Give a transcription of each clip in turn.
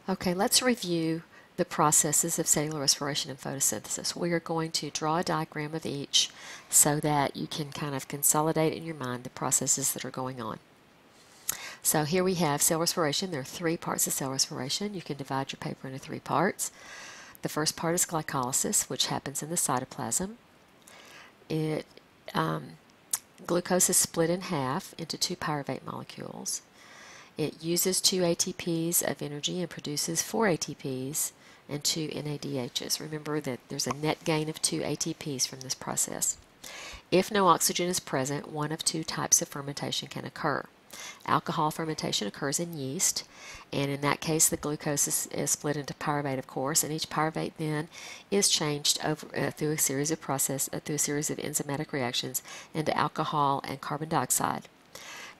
Okay, let's review the processes of cellular respiration and photosynthesis. We are going to draw a diagram of each so that you can kind of consolidate in your mind the processes that are going on. So here we have cell respiration. There are three parts of cell respiration. You can divide your paper into three parts. The first part is glycolysis, which happens in the cytoplasm. Glucose is split in half into two pyruvate molecules. It uses 2 ATPs of energy and produces 4 ATPs and 2 NADHs. Remember that there's a net gain of 2 ATPs from this process. If no oxygen is present, one of two types of fermentation can occur. Alcohol fermentation occurs in yeast, and in that case the glucose is split into pyruvate, of course, and each pyruvate then is changed through a series of enzymatic reactions into alcohol and carbon dioxide.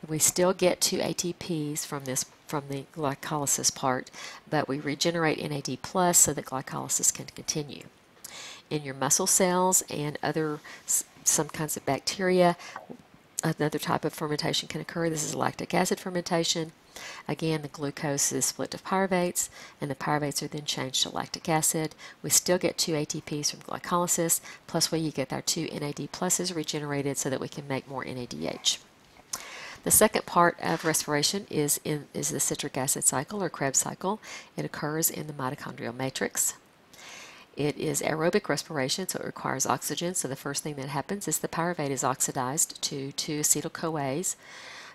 We still get 2 ATPs from the glycolysis part, but we regenerate NAD+ so that glycolysis can continue. In your muscle cells and some kinds of bacteria, another type of fermentation can occur. This is lactic acid fermentation. Again, the glucose is split to pyruvates, and the pyruvates are then changed to lactic acid. We still get 2 ATPs from glycolysis, plus we get our 2 NAD pluses regenerated so that we can make more NADH. The second part of respiration is the citric acid cycle or Krebs cycle. It occurs in the mitochondrial matrix. It is aerobic respiration, so it requires oxygen. So the first thing that happens is the pyruvate is oxidized to 2-acetyl-CoAs.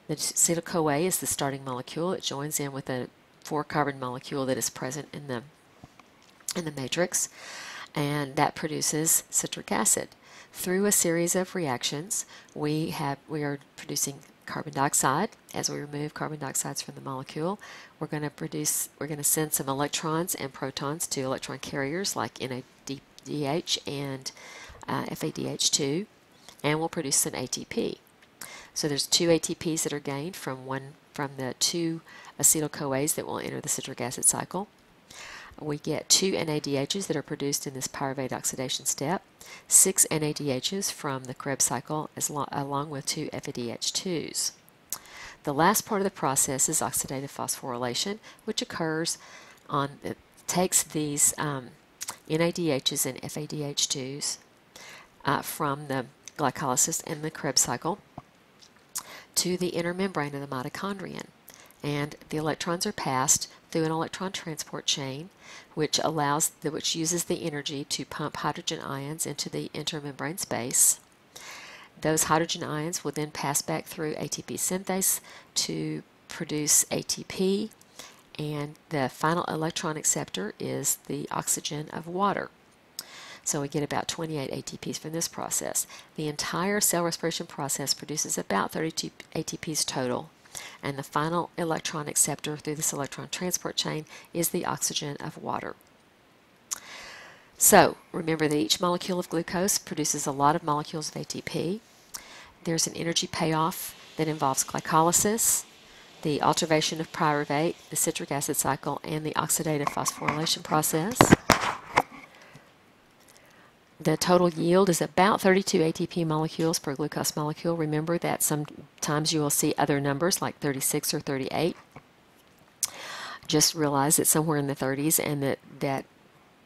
The acetyl-CoA is the starting molecule. It joins in with a 4-carbon molecule that is present in the matrix, and that produces citric acid. Through a series of reactions, we are producing carbon dioxide. As we remove carbon dioxide from the molecule, we're going to send some electrons and protons to electron carriers like NADH and FADH2, and we'll produce some ATP. So there's 2 ATPs that are gained from the 2 acetyl-CoAs that will enter the citric acid cycle. We get 2 NADHs that are produced in this pyruvate oxidation step, 6 NADHs from the Krebs cycle along with 2 FADH2s. The last part of the process is oxidative phosphorylation, which occurs it takes these NADHs and FADH2s from the glycolysis and the Krebs cycle to the inner membrane of the mitochondrion, and the electrons are passed through an electron transport chain, which uses the energy to pump hydrogen ions into the intermembrane space. Those hydrogen ions will then pass back through ATP synthase to produce ATP, and the final electron acceptor is the oxygen of water. So we get about 28 ATPs from this process. The entire cell respiration process produces about 32 ATPs total, and the final electron acceptor through this electron transport chain is the oxygen of water. So remember that each molecule of glucose produces a lot of molecules of ATP. There's an energy payoff that involves glycolysis, the alteration of pyruvate, the citric acid cycle, and the oxidative phosphorylation process. The total yield is about 32 ATP molecules per glucose molecule. Remember that sometimes you will see other numbers like 36 or 38. Just realize it's somewhere in the 30s, and that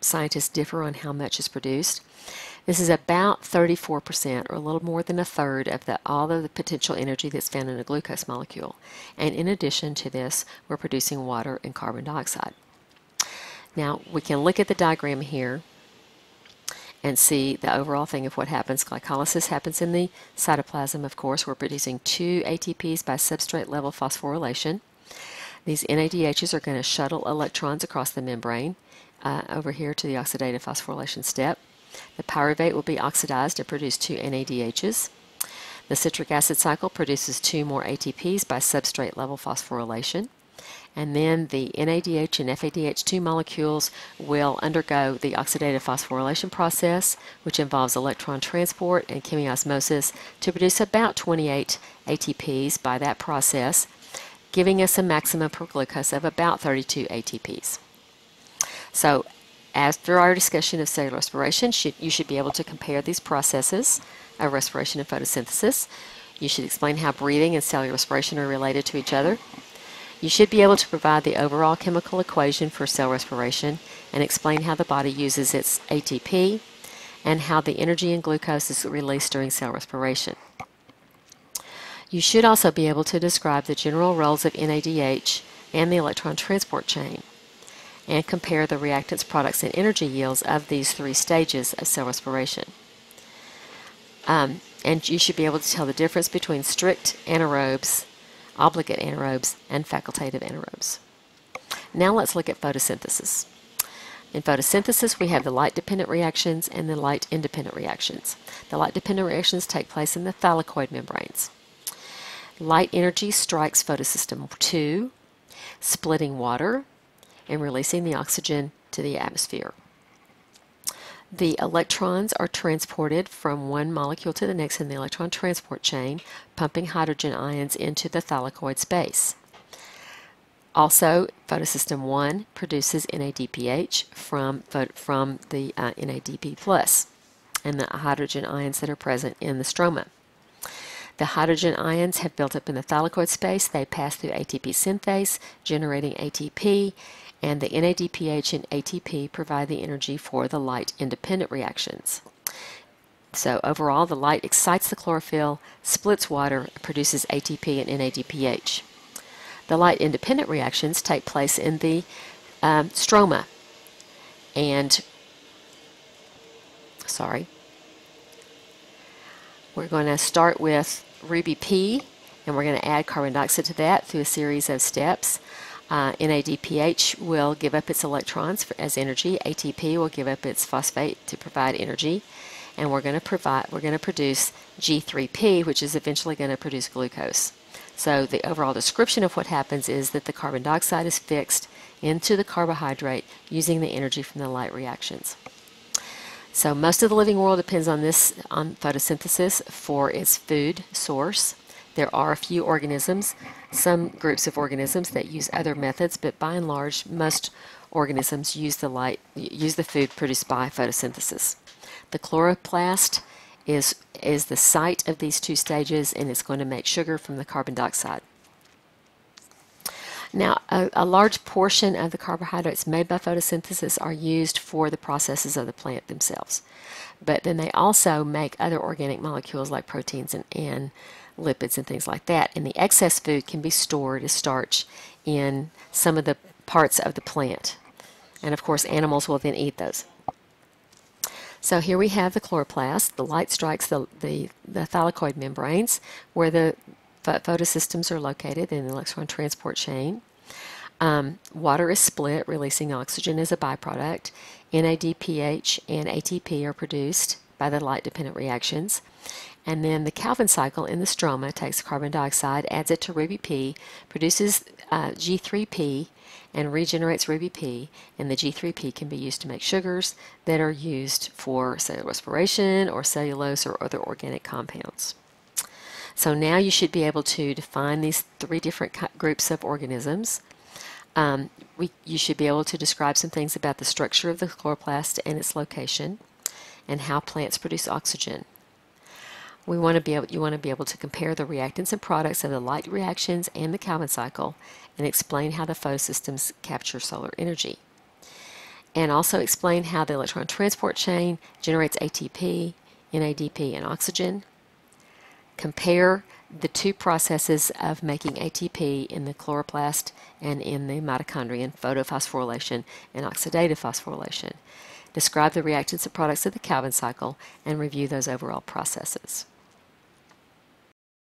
scientists differ on how much is produced. This is about 34%, or a little more than a third of all of the potential energy that's found in a glucose molecule. And in addition to this, we're producing water and carbon dioxide. Now we can look at the diagram here and see the overall thing of what happens. Glycolysis happens in the cytoplasm, of course. We're producing 2 ATPs by substrate level phosphorylation. These NADHs are going to shuttle electrons across the membrane over here to the oxidative phosphorylation step. The pyruvate will be oxidized to produce 2 NADHs. The citric acid cycle produces 2 more ATPs by substrate level phosphorylation. And then the NADH and FADH2 molecules will undergo the oxidative phosphorylation process, which involves electron transport and chemiosmosis to produce about 28 ATPs by that process, giving us a maximum per glucose of about 32 ATPs. So after our discussion of cellular respiration, you should be able to compare these processes of respiration and photosynthesis. You should explain how breathing and cellular respiration are related to each other. You should be able to provide the overall chemical equation for cell respiration and explain how the body uses its ATP and how the energy in glucose is released during cell respiration. You should also be able to describe the general roles of NADH and the electron transport chain and compare the reactants, products, and energy yields of these three stages of cell respiration. And you should be able to tell the difference between strict anaerobes, obligate anaerobes, and facultative anaerobes. Now let's look at photosynthesis. In photosynthesis, we have the light-dependent reactions and the light-independent reactions. The light-dependent reactions take place in the thylakoid membranes. Light energy strikes photosystem 2, splitting water and releasing the oxygen to the atmosphere. The electrons are transported from one molecule to the next in the electron transport chain, pumping hydrogen ions into the thylakoid space. Also, photosystem 1 produces NADPH from the NADP+ and the hydrogen ions that are present in the stroma. The hydrogen ions have built up in the thylakoid space. They pass through ATP synthase, generating ATP, and the NADPH and ATP provide the energy for the light-independent reactions. So overall, the light excites the chlorophyll, splits water, produces ATP and NADPH. The light-independent reactions take place in the stroma. We're going to start with Ruby P, and we're going to add carbon dioxide to that through a series of steps. NADPH will give up its electrons as energy. ATP will give up its phosphate to provide energy, and we're going to produce G3P, which is eventually going to produce glucose. So the overall description of what happens is that the carbon dioxide is fixed into the carbohydrate using the energy from the light reactions. So most of the living world depends on photosynthesis for its food source. There are a few organisms, some groups of organisms that use other methods, but by and large, most organisms use the food produced by photosynthesis. The chloroplast is the site of these two stages, and it's going to make sugar from the carbon dioxide. Now, a large portion of the carbohydrates made by photosynthesis are used for the processes of the plant themselves. But then they also make other organic molecules like proteins and lipids and things like that. And the excess food can be stored as starch in some of the parts of the plant. And of course, animals will then eat those. So here we have the chloroplast. The light strikes the thylakoid membranes where the photosystems are located in the electron transport chain. Water is split, releasing oxygen as a byproduct. NADPH and ATP are produced by the light-dependent reactions. And then the Calvin cycle in the stroma takes carbon dioxide, adds it to Ruby P, produces G3P, and regenerates Ruby P, and the G3P can be used to make sugars that are used for cellular respiration or cellulose or other organic compounds. So now you should be able to define these three different groups of organisms. You should be able to describe some things about the structure of the chloroplast and its location, and how plants produce oxygen. You want to be able to compare the reactants and products of the light reactions and the Calvin cycle, and explain how the photosystems capture solar energy. And also explain how the electron transport chain generates ATP, NADP, and oxygen. Compare the two processes of making ATP in the chloroplast and in the mitochondrion, photophosphorylation and oxidative phosphorylation. Describe the reactants and products of the Calvin cycle and review those overall processes.